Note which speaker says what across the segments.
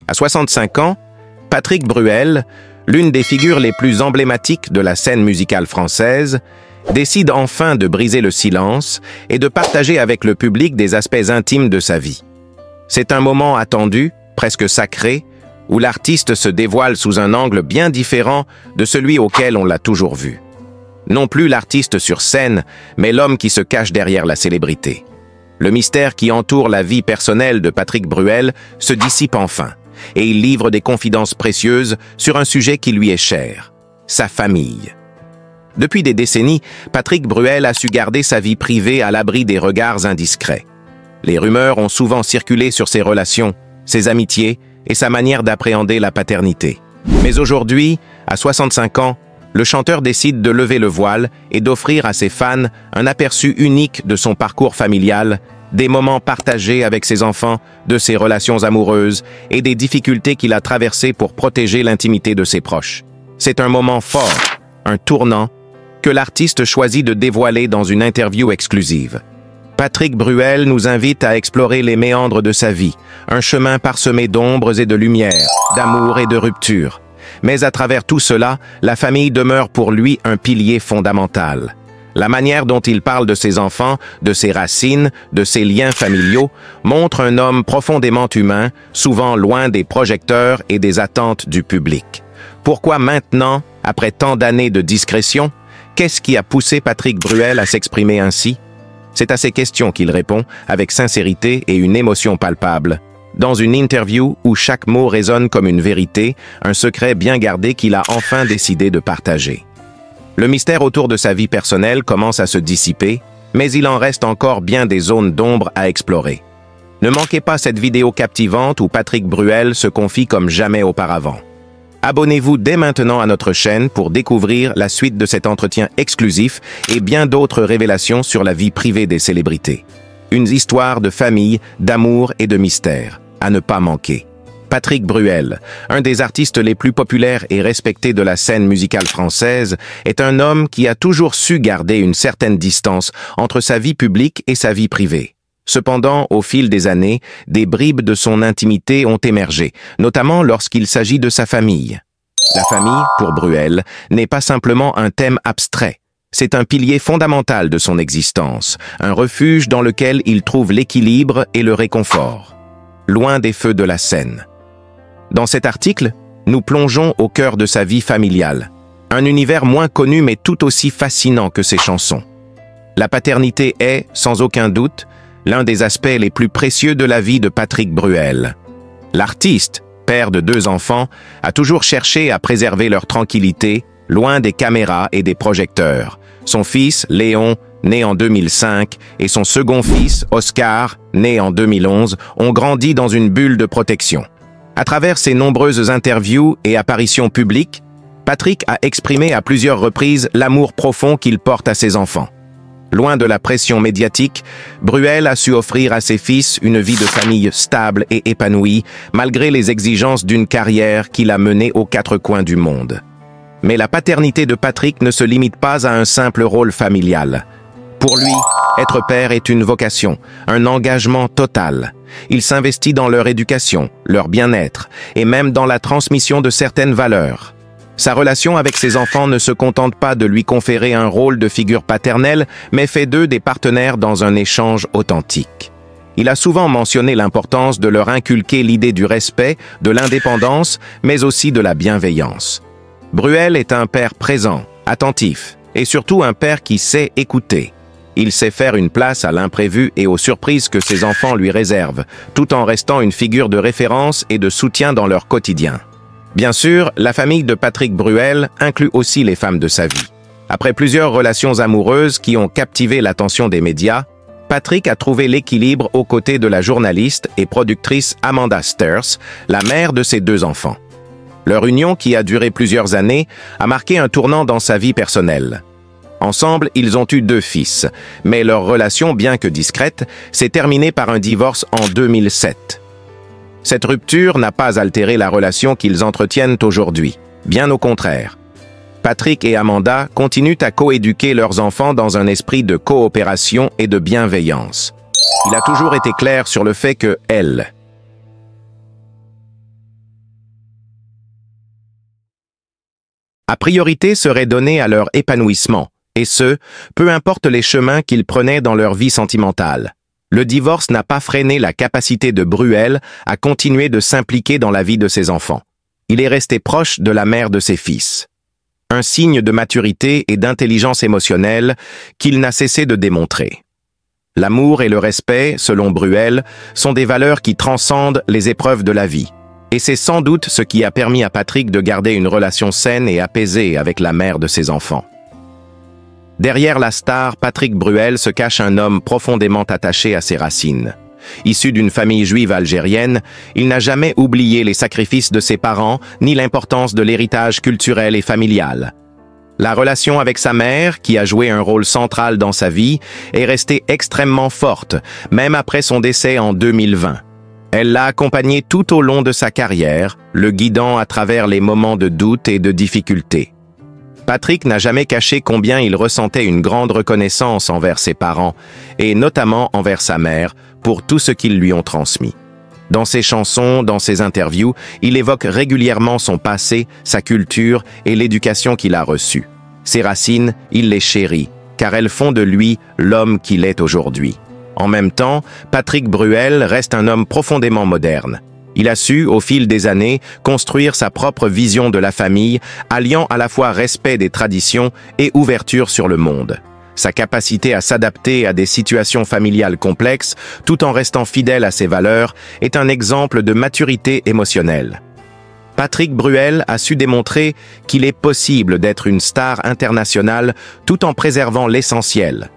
Speaker 1: À 65 ans, Patrick Bruel, l'une des figures les plus emblématiques de la scène musicale française, décide enfin de briser le silence et de partager avec le public des aspects intimes de sa vie. C'est un moment attendu, presque sacré, où l'artiste se dévoile sous un angle bien différent de celui auquel on l'a toujours vu. Non plus l'artiste sur scène, mais l'homme qui se cache derrière la célébrité. Le mystère qui entoure la vie personnelle de Patrick Bruel se dissipe enfin, et il livre des confidences précieuses sur un sujet qui lui est cher, sa famille. Depuis des décennies, Patrick Bruel a su garder sa vie privée à l'abri des regards indiscrets. Les rumeurs ont souvent circulé sur ses relations, ses amitiés et sa manière d'appréhender la paternité. Mais aujourd'hui, à 65 ans, le chanteur décide de lever le voile et d'offrir à ses fans un aperçu unique de son parcours familial, des moments partagés avec ses enfants, de ses relations amoureuses et des difficultés qu'il a traversées pour protéger l'intimité de ses proches. C'est un moment fort, un tournant, que l'artiste choisit de dévoiler dans une interview exclusive. Patrick Bruel nous invite à explorer les méandres de sa vie, un chemin parsemé d'ombres et de lumières, d'amour et de rupture. Mais à travers tout cela, la famille demeure pour lui un pilier fondamental. La manière dont il parle de ses enfants, de ses racines, de ses liens familiaux, montre un homme profondément humain, souvent loin des projecteurs et des attentes du public. Pourquoi maintenant, après tant d'années de discrétion, qu'est-ce qui a poussé Patrick Bruel à s'exprimer ainsi? C'est à ces questions qu'il répond avec sincérité et une émotion palpable. Dans une interview où chaque mot résonne comme une vérité, un secret bien gardé qu'il a enfin décidé de partager. Le mystère autour de sa vie personnelle commence à se dissiper, mais il en reste encore bien des zones d'ombre à explorer. Ne manquez pas cette vidéo captivante où Patrick Bruel se confie comme jamais auparavant. Abonnez-vous dès maintenant à notre chaîne pour découvrir la suite de cet entretien exclusif et bien d'autres révélations sur la vie privée des célébrités. Une histoire de famille, d'amour et de mystère, à ne pas manquer. Patrick Bruel, un des artistes les plus populaires et respectés de la scène musicale française, est un homme qui a toujours su garder une certaine distance entre sa vie publique et sa vie privée. Cependant, au fil des années, des bribes de son intimité ont émergé, notamment lorsqu'il s'agit de sa famille. La famille, pour Bruel, n'est pas simplement un thème abstrait. C'est un pilier fondamental de son existence, un refuge dans lequel il trouve l'équilibre et le réconfort, loin des feux de la scène. Dans cet article, nous plongeons au cœur de sa vie familiale, un univers moins connu mais tout aussi fascinant que ses chansons. La paternité est, sans aucun doute, l'un des aspects les plus précieux de la vie de Patrick Bruel. L'artiste, père de 2 enfants, a toujours cherché à préserver leur tranquillité, loin des caméras et des projecteurs. Son fils, Léon, né en 2005, et son second fils, Oscar, né en 2011, ont grandi dans une bulle de protection. À travers ses nombreuses interviews et apparitions publiques, Patrick a exprimé à plusieurs reprises l'amour profond qu'il porte à ses enfants. Loin de la pression médiatique, Bruel a su offrir à ses fils une vie de famille stable et épanouie, malgré les exigences d'une carrière qu'il a menée aux 4 coins du monde. Mais la paternité de Patrick ne se limite pas à un simple rôle familial. Pour lui, être père est une vocation, un engagement total. Il s'investit dans leur éducation, leur bien-être, et même dans la transmission de certaines valeurs. Sa relation avec ses enfants ne se contente pas de lui conférer un rôle de figure paternelle, mais fait d'eux des partenaires dans un échange authentique. Il a souvent mentionné l'importance de leur inculquer l'idée du respect, de l'indépendance, mais aussi de la bienveillance. Bruel est un père présent, attentif, et surtout un père qui sait écouter. Il sait faire une place à l'imprévu et aux surprises que ses enfants lui réservent, tout en restant une figure de référence et de soutien dans leur quotidien. Bien sûr, la famille de Patrick Bruel inclut aussi les femmes de sa vie. Après plusieurs relations amoureuses qui ont captivé l'attention des médias, Patrick a trouvé l'équilibre aux côtés de la journaliste et productrice Amanda Sturz, la mère de ses 2 enfants. Leur union, qui a duré plusieurs années, a marqué un tournant dans sa vie personnelle. Ensemble, ils ont eu 2 fils, mais leur relation, bien que discrète, s'est terminée par un divorce en 2007. Cette rupture n'a pas altéré la relation qu'ils entretiennent aujourd'hui, bien au contraire. Patrick et Amanda continuent à coéduquer leurs enfants dans un esprit de coopération et de bienveillance. Il a toujours été clair sur le fait que elle, A priorité serait donnée à leur épanouissement, et ce, peu importe les chemins qu'ils prenaient dans leur vie sentimentale. Le divorce n'a pas freiné la capacité de Bruel à continuer de s'impliquer dans la vie de ses enfants. Il est resté proche de la mère de ses fils. Un signe de maturité et d'intelligence émotionnelle qu'il n'a cessé de démontrer. L'amour et le respect, selon Bruel, sont des valeurs qui transcendent les épreuves de la vie. Et c'est sans doute ce qui a permis à Patrick de garder une relation saine et apaisée avec la mère de ses enfants. Derrière la star Patrick Bruel se cache un homme profondément attaché à ses racines. Issu d'une famille juive algérienne, il n'a jamais oublié les sacrifices de ses parents ni l'importance de l'héritage culturel et familial. La relation avec sa mère, qui a joué un rôle central dans sa vie, est restée extrêmement forte, même après son décès en 2020. Elle l'a accompagné tout au long de sa carrière, le guidant à travers les moments de doute et de difficulté. Patrick n'a jamais caché combien il ressentait une grande reconnaissance envers ses parents, et notamment envers sa mère, pour tout ce qu'ils lui ont transmis. Dans ses chansons, dans ses interviews, il évoque régulièrement son passé, sa culture et l'éducation qu'il a reçue. Ses racines, il les chérit, car elles font de lui l'homme qu'il est aujourd'hui. En même temps, Patrick Bruel reste un homme profondément moderne. Il a su, au fil des années, construire sa propre vision de la famille, alliant à la fois respect des traditions et ouverture sur le monde. Sa capacité à s'adapter à des situations familiales complexes, tout en restant fidèle à ses valeurs, est un exemple de maturité émotionnelle. Patrick Bruel a su démontrer qu'il est possible d'être une star internationale tout en préservant l'essentiel,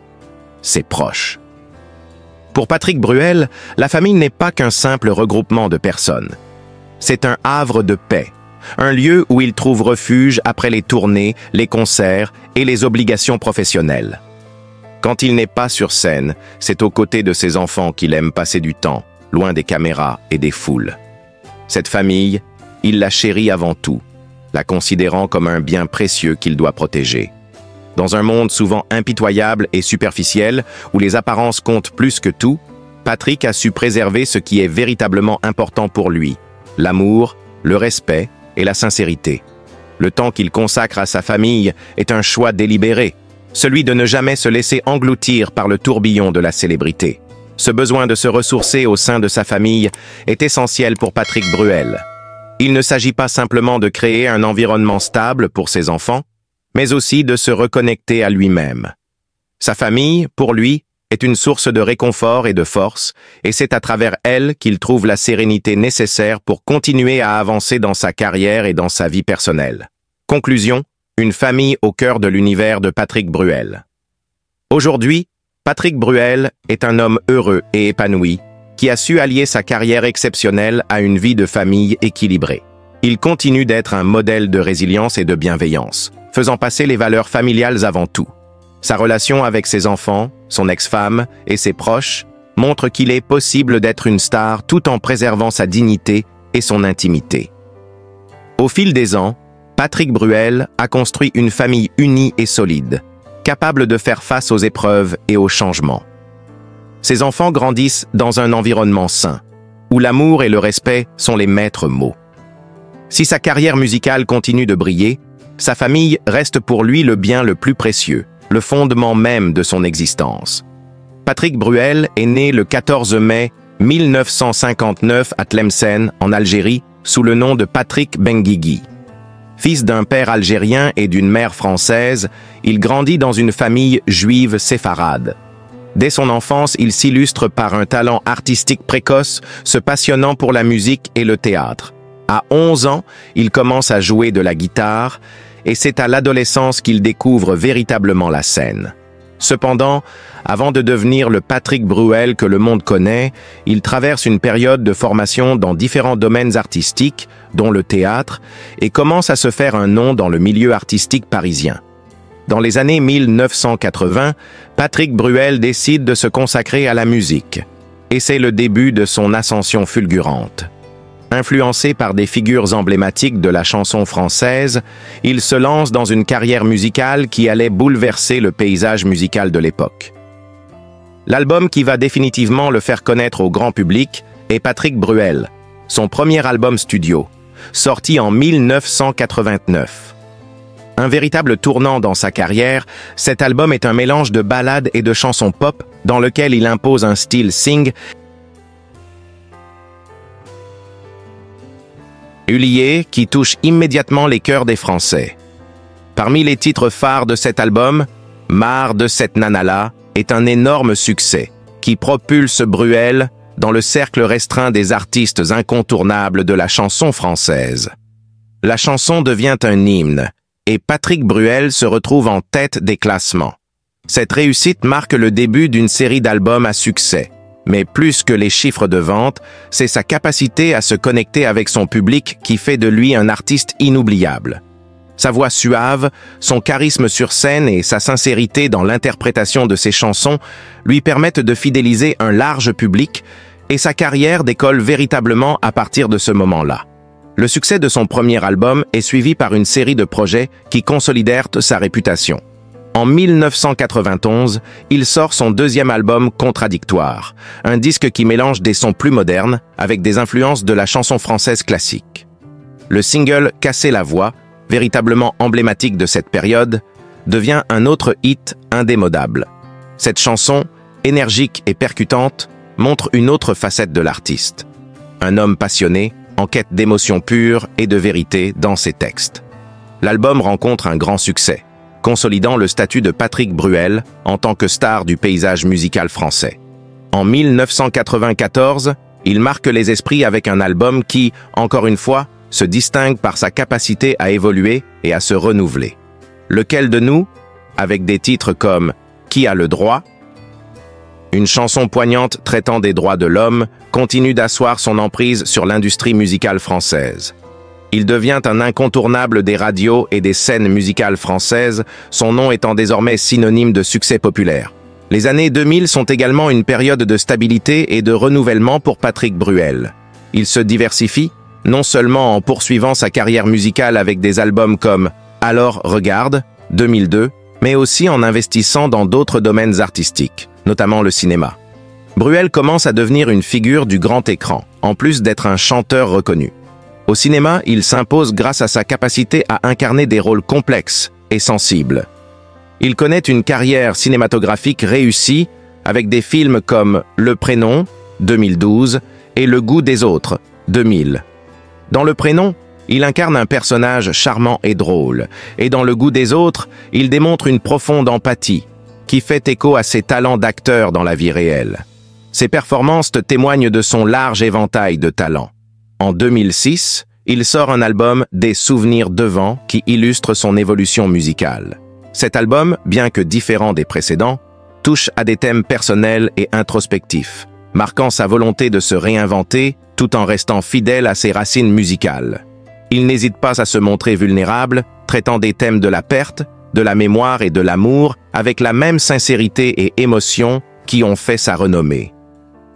Speaker 1: ses proches. Pour Patrick Bruel, la famille n'est pas qu'un simple regroupement de personnes. C'est un havre de paix, un lieu où il trouve refuge après les tournées, les concerts et les obligations professionnelles. Quand il n'est pas sur scène, c'est aux côtés de ses enfants qu'il aime passer du temps, loin des caméras et des foules. Cette famille, il la chérit avant tout, la considérant comme un bien précieux qu'il doit protéger. Dans un monde souvent impitoyable et superficiel, où les apparences comptent plus que tout, Patrick a su préserver ce qui est véritablement important pour lui, l'amour, le respect et la sincérité. Le temps qu'il consacre à sa famille est un choix délibéré, celui de ne jamais se laisser engloutir par le tourbillon de la célébrité. Ce besoin de se ressourcer au sein de sa famille est essentiel pour Patrick Bruel. Il ne s'agit pas simplement de créer un environnement stable pour ses enfants, mais aussi de se reconnecter à lui-même. Sa famille, pour lui, est une source de réconfort et de force, et c'est à travers elle qu'il trouve la sérénité nécessaire pour continuer à avancer dans sa carrière et dans sa vie personnelle. Conclusion, une famille au cœur de l'univers de Patrick Bruel. Aujourd'hui, Patrick Bruel est un homme heureux et épanoui, qui a su allier sa carrière exceptionnelle à une vie de famille équilibrée. Il continue d'être un modèle de résilience et de bienveillance, faisant passer les valeurs familiales avant tout. Sa relation avec ses enfants, son ex-femme et ses proches montre qu'il est possible d'être une star tout en préservant sa dignité et son intimité. Au fil des ans, Patrick Bruel a construit une famille unie et solide, capable de faire face aux épreuves et aux changements. Ses enfants grandissent dans un environnement sain, où l'amour et le respect sont les maîtres mots. Si sa carrière musicale continue de briller, sa famille reste pour lui le bien le plus précieux, le fondement même de son existence. Patrick Bruel est né le 14 mai 1959 à Tlemcen, en Algérie, sous le nom de Patrick Benguigui. Fils d'un père algérien et d'une mère française, il grandit dans une famille juive séfarade. Dès son enfance, il s'illustre par un talent artistique précoce, se passionnant pour la musique et le théâtre. À 11 ans, il commence à jouer de la guitare, et c'est à l'adolescence qu'il découvre véritablement la scène. Cependant, avant de devenir le Patrick Bruel que le monde connaît, il traverse une période de formation dans différents domaines artistiques, dont le théâtre, et commence à se faire un nom dans le milieu artistique parisien. Dans les années 1980, Patrick Bruel décide de se consacrer à la musique, et c'est le début de son ascension fulgurante. Influencé par des figures emblématiques de la chanson française, il se lance dans une carrière musicale qui allait bouleverser le paysage musical de l'époque. L'album qui va définitivement le faire connaître au grand public est Patrick Bruel, son premier album studio, sorti en 1989. Un véritable tournant dans sa carrière, cet album est un mélange de ballades et de chansons pop dans lequel il impose un style singulier qui touche immédiatement les cœurs des Français. Parmi les titres phares de cet album, Marre de cette nana-là est un énorme succès qui propulse Bruel dans le cercle restreint des artistes incontournables de la chanson française. La chanson devient un hymne et Patrick Bruel se retrouve en tête des classements. Cette réussite marque le début d'une série d'albums à succès. Mais plus que les chiffres de vente, c'est sa capacité à se connecter avec son public qui fait de lui un artiste inoubliable. Sa voix suave, son charisme sur scène et sa sincérité dans l'interprétation de ses chansons lui permettent de fidéliser un large public et sa carrière décolle véritablement à partir de ce moment-là. Le succès de son premier album est suivi par une série de projets qui consolidèrent sa réputation. En 1991, il sort son deuxième album Contradictoire, un disque qui mélange des sons plus modernes avec des influences de la chanson française classique. Le single Casser la voix, véritablement emblématique de cette période, devient un autre hit indémodable. Cette chanson, énergique et percutante, montre une autre facette de l'artiste. Un homme passionné, en quête d'émotions pures et de vérité dans ses textes. L'album rencontre un grand succès, consolidant le statut de Patrick Bruel en tant que star du paysage musical français. En 1994, il marque les esprits avec un album qui, encore une fois, se distingue par sa capacité à évoluer et à se renouveler. Lequel de nous, avec des titres comme « Qui a le droit ?», une chanson poignante traitant des droits de l'homme, continue d'asseoir son emprise sur l'industrie musicale française. Il devient un incontournable des radios et des scènes musicales françaises, son nom étant désormais synonyme de succès populaire. Les années 2000 sont également une période de stabilité et de renouvellement pour Patrick Bruel. Il se diversifie, non seulement en poursuivant sa carrière musicale avec des albums comme « Alors regarde » 2002, mais aussi en investissant dans d'autres domaines artistiques, notamment le cinéma. Bruel commence à devenir une figure du grand écran, en plus d'être un chanteur reconnu. Au cinéma, il s'impose grâce à sa capacité à incarner des rôles complexes et sensibles. Il connaît une carrière cinématographique réussie avec des films comme Le Prénom, 2012, et Le Goût des autres, 2000. Dans Le Prénom, il incarne un personnage charmant et drôle, et dans Le Goût des autres, il démontre une profonde empathie, qui fait écho à ses talents d'acteur dans la vie réelle. Ses performances témoignent de son large éventail de talents. En 2006, il sort un album Des souvenirs devant qui illustre son évolution musicale. Cet album, bien que différent des précédents, touche à des thèmes personnels et introspectifs, marquant sa volonté de se réinventer tout en restant fidèle à ses racines musicales. Il n'hésite pas à se montrer vulnérable, traitant des thèmes de la perte, de la mémoire et de l'amour avec la même sincérité et émotion qui ont fait sa renommée.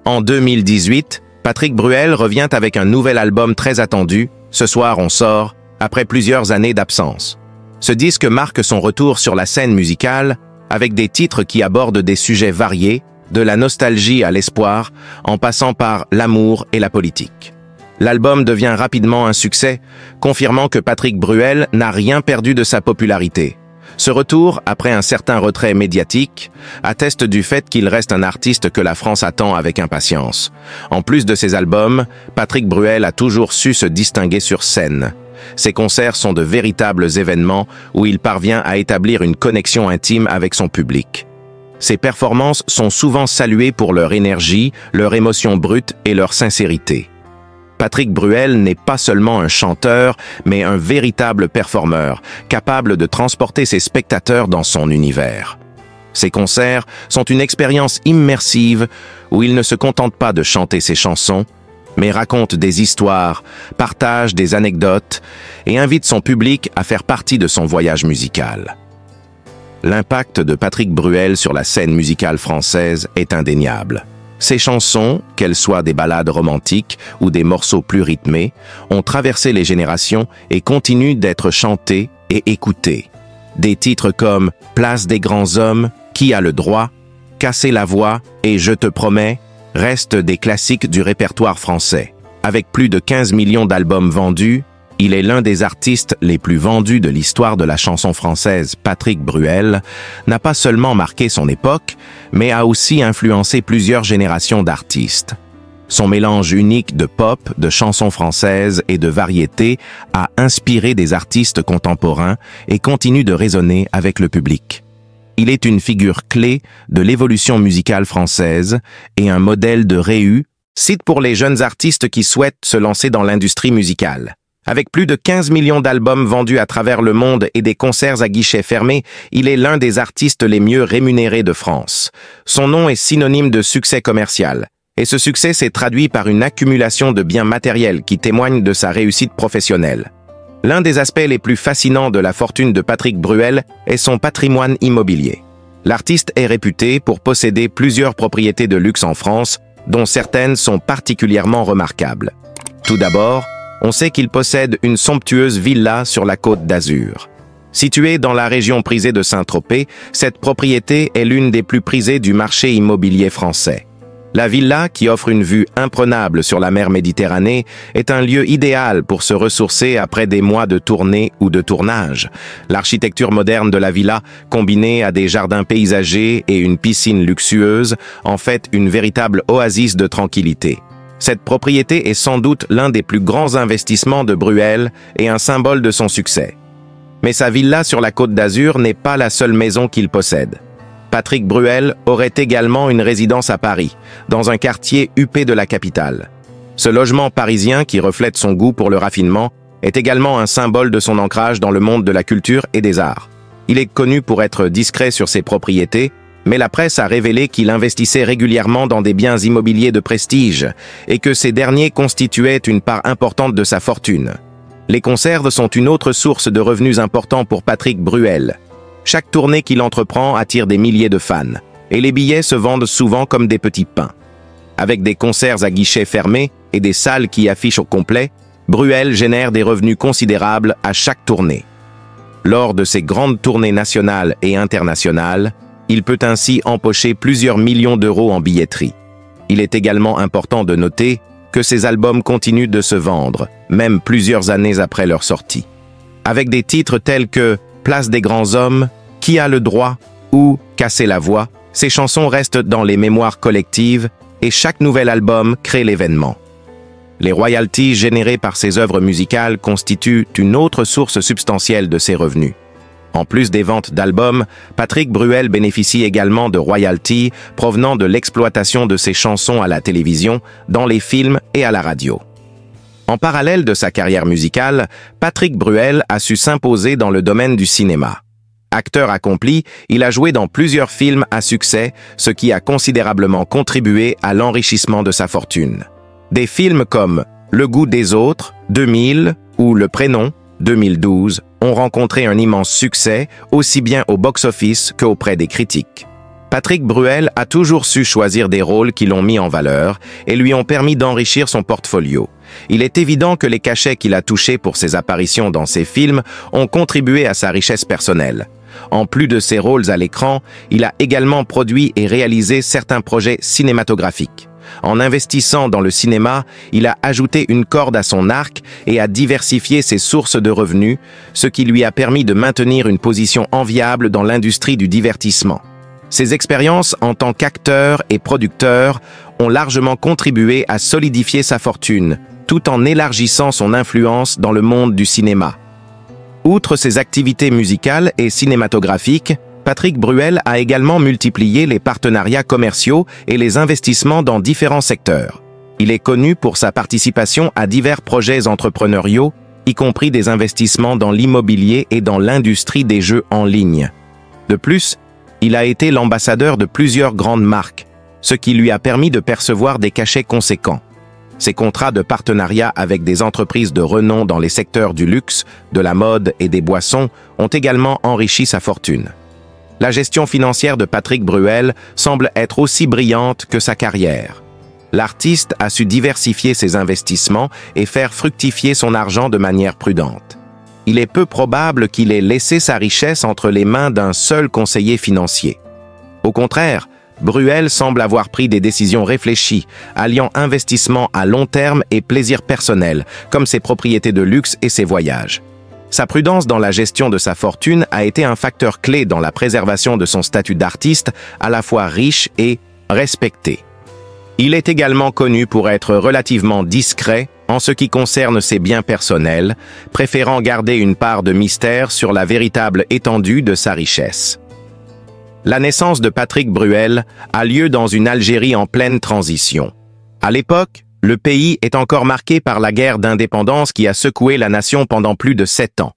Speaker 1: En 2018, Patrick Bruel revient avec un nouvel album très attendu, Ce soir on sort, après plusieurs années d'absence. Ce disque marque son retour sur la scène musicale avec des titres qui abordent des sujets variés, de la nostalgie à l'espoir, en passant par l'amour et la politique. L'album devient rapidement un succès, confirmant que Patrick Bruel n'a rien perdu de sa popularité. Ce retour, après un certain retrait médiatique, atteste du fait qu'il reste un artiste que la France attend avec impatience. En plus de ses albums, Patrick Bruel a toujours su se distinguer sur scène. Ses concerts sont de véritables événements où il parvient à établir une connexion intime avec son public. Ses performances sont souvent saluées pour leur énergie, leur émotion brute et leur sincérité. Patrick Bruel n'est pas seulement un chanteur, mais un véritable performeur, capable de transporter ses spectateurs dans son univers. Ses concerts sont une expérience immersive où il ne se contente pas de chanter ses chansons, mais raconte des histoires, partage des anecdotes et invite son public à faire partie de son voyage musical. L'impact de Patrick Bruel sur la scène musicale française est indéniable. Ses chansons, qu'elles soient des ballades romantiques ou des morceaux plus rythmés, ont traversé les générations et continuent d'être chantées et écoutées. Des titres comme « Place des grands hommes »,« Qui a le droit »,« Casser la voix » et « Je te promets » restent des classiques du répertoire français. Avec plus de 15 millions d'albums vendus, Il est l'un des artistes les plus vendus de l'histoire de la chanson française. Patrick Bruel n'a pas seulement marqué son époque, mais a aussi influencé plusieurs générations d'artistes. Son mélange unique de pop, de chansons françaises et de variétés a inspiré des artistes contemporains et continue de résonner avec le public. Il est une figure clé de l'évolution musicale française et un modèle de réussite pour les jeunes artistes qui souhaitent se lancer dans l'industrie musicale. Avec plus de 15 millions d'albums vendus à travers le monde et des concerts à guichets fermés, il est l'un des artistes les mieux rémunérés de France. Son nom est synonyme de succès commercial. Et ce succès s'est traduit par une accumulation de biens matériels qui témoignent de sa réussite professionnelle. L'un des aspects les plus fascinants de la fortune de Patrick Bruel est son patrimoine immobilier. L'artiste est réputé pour posséder plusieurs propriétés de luxe en France, dont certaines sont particulièrement remarquables. Tout d'abord, on sait qu'il possède une somptueuse villa sur la Côte d'Azur. Située dans la région prisée de Saint-Tropez, cette propriété est l'une des plus prisées du marché immobilier français. La villa, qui offre une vue imprenable sur la mer Méditerranée, est un lieu idéal pour se ressourcer après des mois de tournée ou de tournage. L'architecture moderne de la villa, combinée à des jardins paysagers et une piscine luxueuse, en fait une véritable oasis de tranquillité. Cette propriété est sans doute l'un des plus grands investissements de Bruel et un symbole de son succès. Mais sa villa sur la Côte d'Azur n'est pas la seule maison qu'il possède. Patrick Bruel aurait également une résidence à Paris, dans un quartier huppé de la capitale. Ce logement parisien, qui reflète son goût pour le raffinement, est également un symbole de son ancrage dans le monde de la culture et des arts. Il est connu pour être discret sur ses propriétés, mais la presse a révélé qu'il investissait régulièrement dans des biens immobiliers de prestige et que ces derniers constituaient une part importante de sa fortune. Les concerts sont une autre source de revenus importants pour Patrick Bruel. Chaque tournée qu'il entreprend attire des milliers de fans, et les billets se vendent souvent comme des petits pains. Avec des concerts à guichets fermés et des salles qui affichent au complet, Bruel génère des revenus considérables à chaque tournée. Lors de ses grandes tournées nationales et internationales, il peut ainsi empocher plusieurs millions d'euros en billetterie. Il est également important de noter que ses albums continuent de se vendre, même plusieurs années après leur sortie. Avec des titres tels que Place des grands hommes, Qui a le droit ou Casser la voix, ces chansons restent dans les mémoires collectives et chaque nouvel album crée l'événement. Les royalties générées par ses œuvres musicales constituent une autre source substantielle de ses revenus. En plus des ventes d'albums, Patrick Bruel bénéficie également de royalties provenant de l'exploitation de ses chansons à la télévision, dans les films et à la radio. En parallèle de sa carrière musicale, Patrick Bruel a su s'imposer dans le domaine du cinéma. Acteur accompli, il a joué dans plusieurs films à succès, ce qui a considérablement contribué à l'enrichissement de sa fortune. Des films comme Le goût des autres, 2000 ou Le prénom, 2012, ont rencontré un immense succès, aussi bien au box-office qu'auprès des critiques. Patrick Bruel a toujours su choisir des rôles qui l'ont mis en valeur et lui ont permis d'enrichir son portfolio. Il est évident que les cachets qu'il a touchés pour ses apparitions dans ses films ont contribué à sa richesse personnelle. En plus de ses rôles à l'écran, il a également produit et réalisé certains projets cinématographiques. En investissant dans le cinéma, il a ajouté une corde à son arc et a diversifié ses sources de revenus, ce qui lui a permis de maintenir une position enviable dans l'industrie du divertissement. Ses expériences en tant qu'acteur et producteur ont largement contribué à solidifier sa fortune, tout en élargissant son influence dans le monde du cinéma. Outre ses activités musicales et cinématographiques, Patrick Bruel a également multiplié les partenariats commerciaux et les investissements dans différents secteurs. Il est connu pour sa participation à divers projets entrepreneuriaux, y compris des investissements dans l'immobilier et dans l'industrie des jeux en ligne. De plus, il a été l'ambassadeur de plusieurs grandes marques, ce qui lui a permis de percevoir des cachets conséquents. Ses contrats de partenariat avec des entreprises de renom dans les secteurs du luxe, de la mode et des boissons ont également enrichi sa fortune. La gestion financière de Patrick Bruel semble être aussi brillante que sa carrière. L'artiste a su diversifier ses investissements et faire fructifier son argent de manière prudente. Il est peu probable qu'il ait laissé sa richesse entre les mains d'un seul conseiller financier. Au contraire, Bruel semble avoir pris des décisions réfléchies, alliant investissement à long terme et plaisir personnel, comme ses propriétés de luxe et ses voyages. Sa prudence dans la gestion de sa fortune a été un facteur clé dans la préservation de son statut d'artiste, à la fois riche et respecté. Il est également connu pour être relativement discret en ce qui concerne ses biens personnels, préférant garder une part de mystère sur la véritable étendue de sa richesse. La naissance de Patrick Bruel a lieu dans une Algérie en pleine transition. À l'époque, le pays est encore marqué par la guerre d'indépendance qui a secoué la nation pendant plus de 7 ans.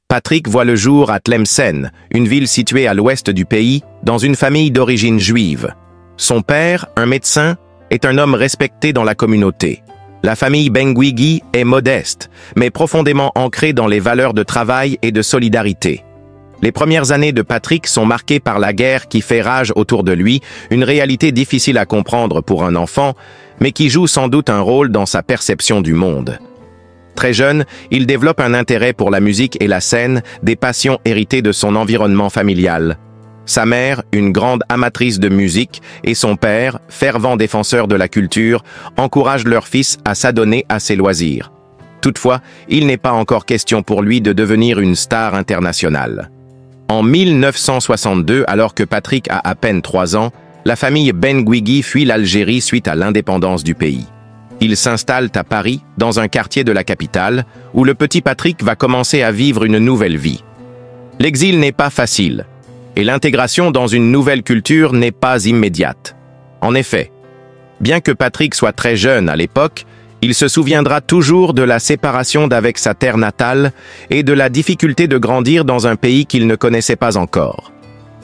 Speaker 1: Patrick voit le jour à Tlemcen, une ville située à l'ouest du pays, dans une famille d'origine juive. Son père, un médecin, est un homme respecté dans la communauté. La famille Benguigui est modeste, mais profondément ancrée dans les valeurs de travail et de solidarité. Les premières années de Patrick sont marquées par la guerre qui fait rage autour de lui, une réalité difficile à comprendre pour un enfant, mais qui joue sans doute un rôle dans sa perception du monde. Très jeune, il développe un intérêt pour la musique et la scène, des passions héritées de son environnement familial. Sa mère, une grande amatrice de musique, et son père, fervent défenseur de la culture, encouragent leur fils à s'adonner à ses loisirs. Toutefois, il n'est pas encore question pour lui de devenir une star internationale. En 1962, alors que Patrick a à peine 3 ans, la famille Benguigui fuit l'Algérie suite à l'indépendance du pays. Ils s'installent à Paris, dans un quartier de la capitale, où le petit Patrick va commencer à vivre une nouvelle vie. L'exil n'est pas facile, et l'intégration dans une nouvelle culture n'est pas immédiate. En effet, bien que Patrick soit très jeune à l'époque, il se souviendra toujours de la séparation d'avec sa terre natale et de la difficulté de grandir dans un pays qu'il ne connaissait pas encore.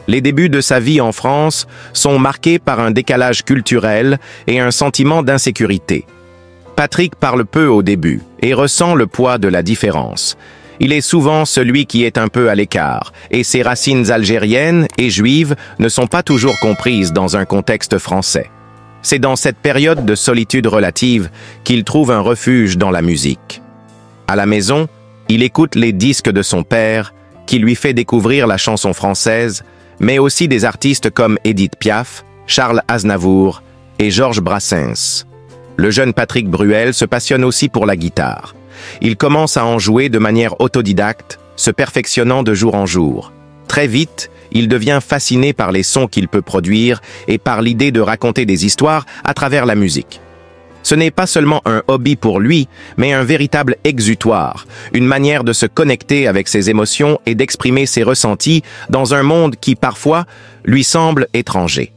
Speaker 1: Les débuts de sa vie en France sont marqués par un décalage culturel et un sentiment d'insécurité. Patrick parle peu au début et ressent le poids de la différence. Il est souvent celui qui est un peu à l'écart, et ses racines algériennes et juives ne sont pas toujours comprises dans un contexte français. C'est dans cette période de solitude relative qu'il trouve un refuge dans la musique. À la maison, il écoute les disques de son père, qui lui fait découvrir la chanson française, mais aussi des artistes comme Édith Piaf, Charles Aznavour et Georges Brassens. Le jeune Patrick Bruel se passionne aussi pour la guitare. Il commence à en jouer de manière autodidacte, se perfectionnant de jour en jour. Très vite, il devient fasciné par les sons qu'il peut produire et par l'idée de raconter des histoires à travers la musique. Ce n'est pas seulement un hobby pour lui, mais un véritable exutoire, une manière de se connecter avec ses émotions et d'exprimer ses ressentis dans un monde qui, parfois, lui semble étranger.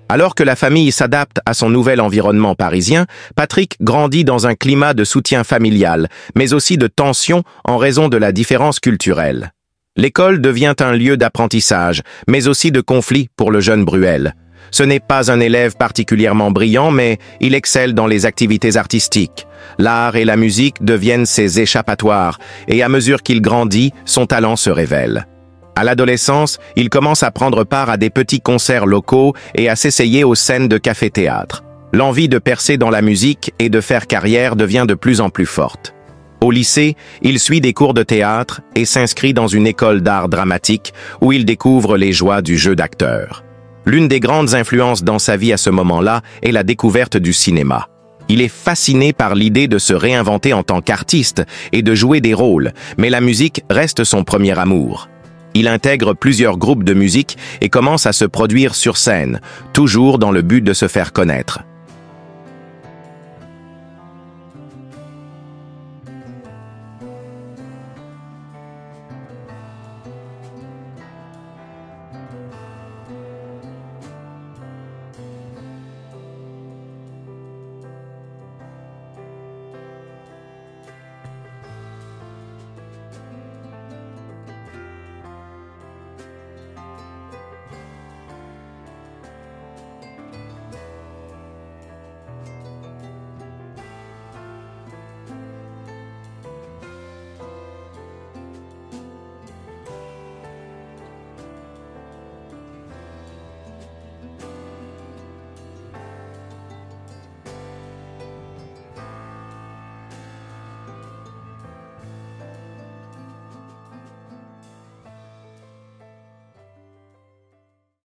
Speaker 1: Alors que la famille s'adapte à son nouvel environnement parisien, Patrick grandit dans un climat de soutien familial, mais aussi de tension en raison de la différence culturelle. L'école devient un lieu d'apprentissage, mais aussi de conflit pour le jeune Bruel. Ce n'est pas un élève particulièrement brillant, mais il excelle dans les activités artistiques. L'art et la musique deviennent ses échappatoires, et à mesure qu'il grandit, son talent se révèle. À l'adolescence, il commence à prendre part à des petits concerts locaux et à s'essayer aux scènes de café-théâtre. L'envie de percer dans la musique et de faire carrière devient de plus en plus forte. Au lycée, il suit des cours de théâtre et s'inscrit dans une école d'art dramatique où il découvre les joies du jeu d'acteur. L'une des grandes influences dans sa vie à ce moment-là est la découverte du cinéma. Il est fasciné par l'idée de se réinventer en tant qu'artiste et de jouer des rôles, mais la musique reste son premier amour. Il intègre plusieurs groupes de musique et commence à se produire sur scène, toujours dans le but de se faire connaître.